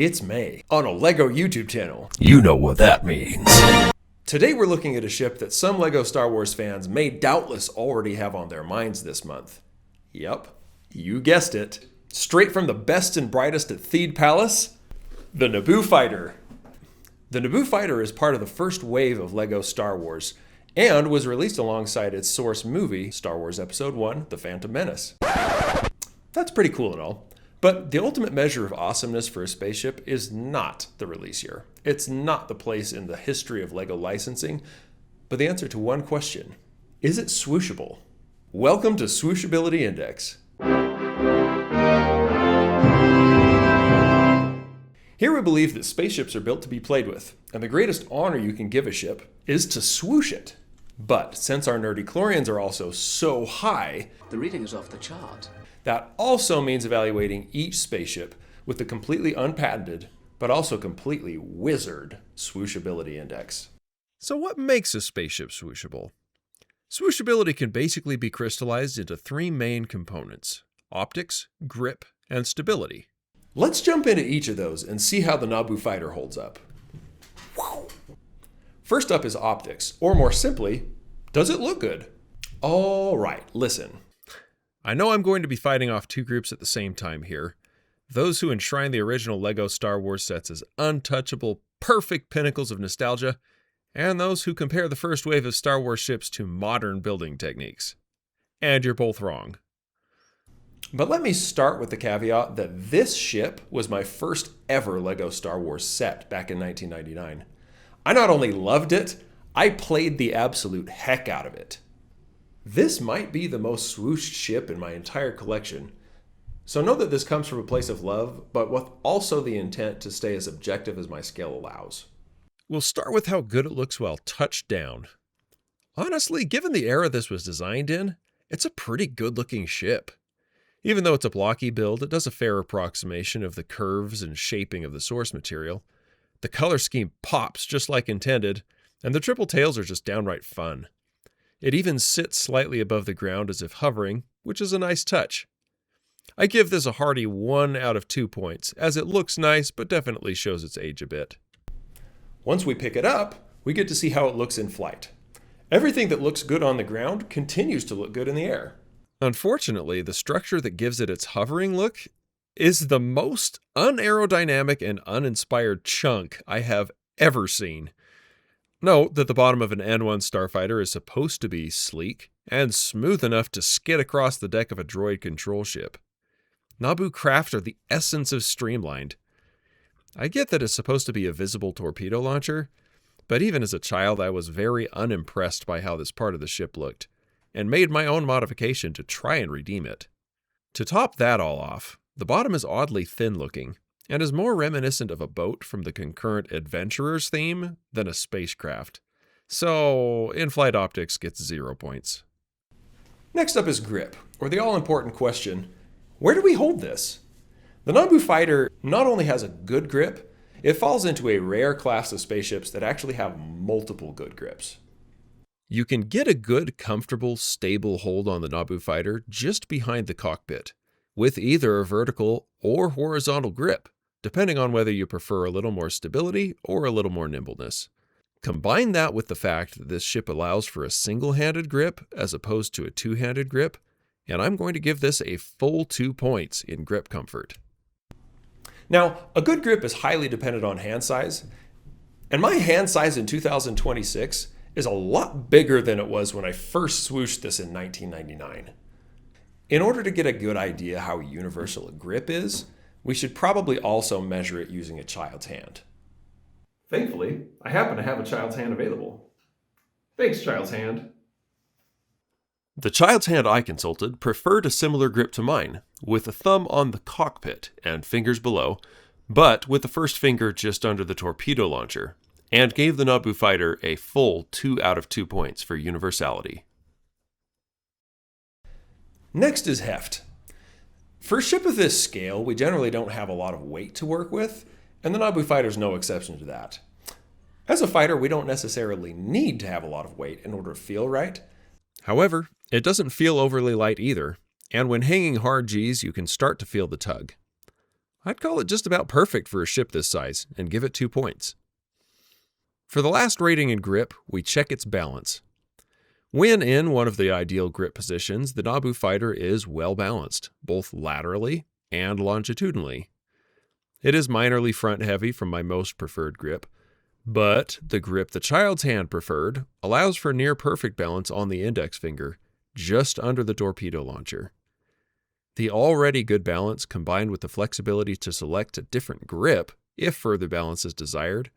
It's May on a Lego YouTube channel. You know what that means. Today we're looking at a ship that some Lego Star Wars fans may doubtless already have on their minds this month. Yep, you guessed it. Straight from the best and brightest at Theed Palace, the Naboo Fighter. The Naboo Fighter is part of the first wave of Lego Star Wars and was released alongside its source movie, Star Wars Episode 1, The Phantom Menace. That's pretty cool and all, but the ultimate measure of awesomeness for a spaceship is not the release year. It's not the place in the history of Lego licensing, but the answer to one question: is it swooshable? Welcome to Swooshability Index. Here we believe that spaceships are built to be played with, and the greatest honor you can give a ship is to swoosh it. But since our nerdy Chlorians are also so high, the reading is off the chart. That also means evaluating each spaceship with the completely unpatented, but also completely wizard Swooshability Index. So what makes a spaceship swooshable? Swooshability can basically be crystallized into three main components: optics, grip, and stability. Let's jump into each of those and see how the Naboo Fighter holds up. First up is optics, or more simply, does it look good? All right, listen. I know I'm going to be fighting off two groups at the same time here. Those who enshrine the original Lego Star Wars sets as untouchable, perfect pinnacles of nostalgia, and those who compare the first wave of Star Wars ships to modern building techniques. And you're both wrong. But let me start with the caveat that this ship was my first ever Lego Star Wars set back in 1999. I not only loved it, I played the absolute heck out of it. This might be the most swooshed ship in my entire collection. So know that this comes from a place of love, but with also the intent to stay as objective as my scale allows. We'll start with how good it looks while touched down. Honestly, given the era this was designed in, it's a pretty good-looking ship. Even though it's a blocky build, it does a fair approximation of the curves and shaping of the source material. The color scheme pops just like intended, and the triple tails are just downright fun. It even sits slightly above the ground as if hovering, which is a nice touch. I give this a hearty 1 out of 2 points, as it looks nice but definitely shows its age a bit. Once we pick it up, we get to see how it looks in flight. Everything that looks good on the ground continues to look good in the air. Unfortunately, the structure that gives it its hovering look is the most unaerodynamic and uninspired chunk I have ever seen. Note that the bottom of an N1 starfighter is supposed to be sleek and smooth enough to skid across the deck of a droid control ship. Naboo craft are the essence of streamlined. I get that it's supposed to be a visible torpedo launcher, but even as a child I was very unimpressed by how this part of the ship looked, and made my own modification to try and redeem it. To top that all off, the bottom is oddly thin-looking, and is more reminiscent of a boat from the concurrent Adventurers theme than a spacecraft. So, in-flight optics gets 0 points. Next up is grip, or the all-important question: where do we hold this? The Naboo Fighter not only has a good grip, it falls into a rare class of spaceships that actually have multiple good grips. You can get a good, comfortable, stable hold on the Naboo Fighter just behind the cockpit, with either a vertical or horizontal grip, depending on whether you prefer a little more stability or a little more nimbleness. Combine that with the fact that this ship allows for a single-handed grip as opposed to a two-handed grip, and I'm going to give this a full 2 points in grip comfort. Now, a good grip is highly dependent on hand size, and my hand size in 2026 is a lot bigger than it was when I first swooshed this in 1999. In order to get a good idea how universal a grip is, we should probably also measure it using a child's hand. Thankfully, I happen to have a child's hand available. Thanks, child's hand. The child's hand I consulted preferred a similar grip to mine, with a thumb on the cockpit and fingers below, but with the first finger just under the torpedo launcher, and gave the Naboo Fighter a full 2 out of 2 points for universality. Next is heft. For a ship of this scale, we generally don't have a lot of weight to work with, and the Naboo Fighter is no exception to that. As a fighter, we don't necessarily need to have a lot of weight in order to feel right. However, it doesn't feel overly light either, and when hanging hard G's, you can start to feel the tug. I'd call it just about perfect for a ship this size and give it 2 points. For the last rating in grip, we check its balance. When in one of the ideal grip positions, the Naboo Fighter is well balanced, both laterally and longitudinally. It is minorly front heavy from my most preferred grip, but the grip the child's hand preferred allows for near perfect balance on the index finger, just under the torpedo launcher. The already good balance, combined with the flexibility to select a different grip if further balance is desired,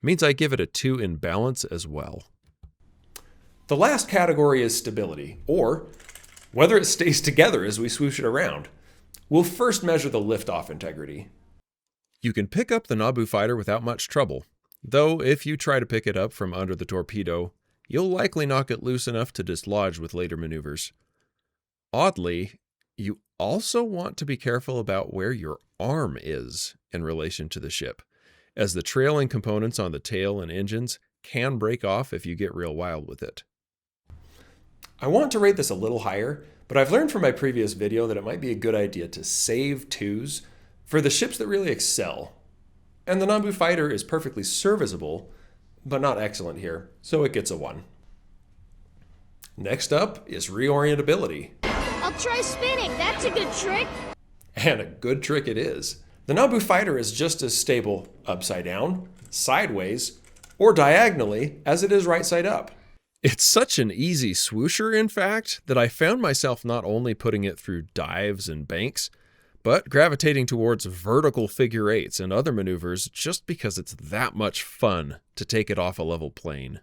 means I give it a 2 in balance as well. The last category is stability, or whether it stays together as we swoosh it around. We'll first measure the liftoff integrity. You can pick up the Naboo Fighter without much trouble, though if you try to pick it up from under the torpedo, you'll likely knock it loose enough to dislodge with later maneuvers. Oddly, you also want to be careful about where your arm is in relation to the ship, as the trailing components on the tail and engines can break off if you get real wild with it. I want to rate this a little higher, but I've learned from my previous video that it might be a good idea to save 2s for the ships that really excel. And the Naboo Fighter is perfectly serviceable, but not excellent here, so it gets a 1. Next up is reorientability. I'll try spinning. That's a good trick. And a good trick it is. The Naboo Fighter is just as stable upside down, sideways, or diagonally as it is right side up. It's such an easy swoosher, in fact, that I found myself not only putting it through dives and banks, but gravitating towards vertical figure 8s and other maneuvers just because it's that much fun to take it off a level plane.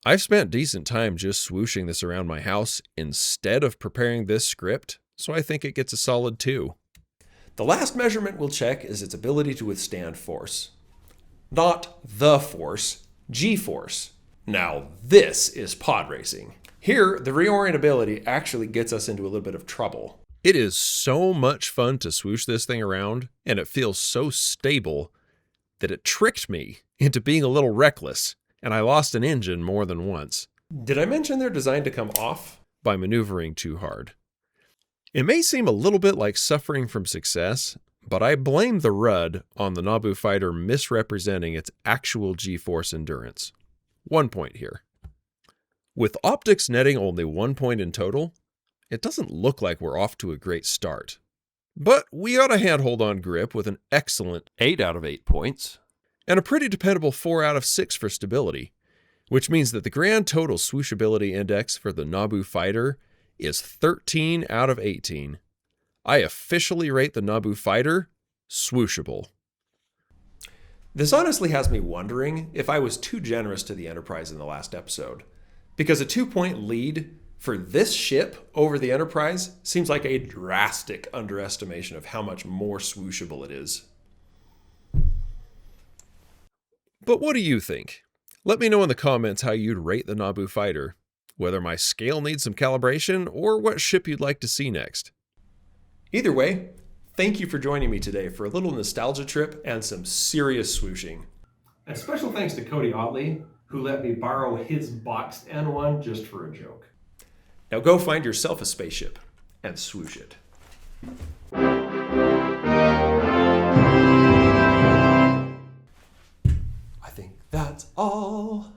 I've spent decent time just swooshing this around my house instead of preparing this script, so I think it gets a solid 2. The last measurement we'll check is its ability to withstand force. Not the force, G-force. Now this is pod racing. Here, the reorientability actually gets us into a little bit of trouble. It is so much fun to swoosh this thing around, and it feels so stable that it tricked me into being a little reckless, and I lost an engine more than once. Did I mention they're designed to come off? By maneuvering too hard. It may seem a little bit like suffering from success, but I blame the RUD on the Naboo Fighter misrepresenting its actual G-force endurance. 1 point here. With optics netting only 1 point in total, it doesn't look like we're off to a great start. But we got a handhold on grip with an excellent 8 out of 8 points, and a pretty dependable 4 out of 6 for stability, which means that the grand total swooshability index for the Naboo Fighter is 13 out of 18. I officially rate the Naboo Fighter swooshable. This honestly has me wondering if I was too generous to the Enterprise in the last episode, because a 2-point lead for this ship over the Enterprise seems like a drastic underestimation of how much more swooshable it is. But what do you think? Let me know in the comments how you'd rate the Naboo Fighter, whether my scale needs some calibration, or what ship you'd like to see next. Either way, thank you for joining me today for a little nostalgia trip and some serious swooshing. And special thanks to Cody Ottley, who let me borrow his boxed N1 just for a joke. Now go find yourself a spaceship and swoosh it. I think that's all.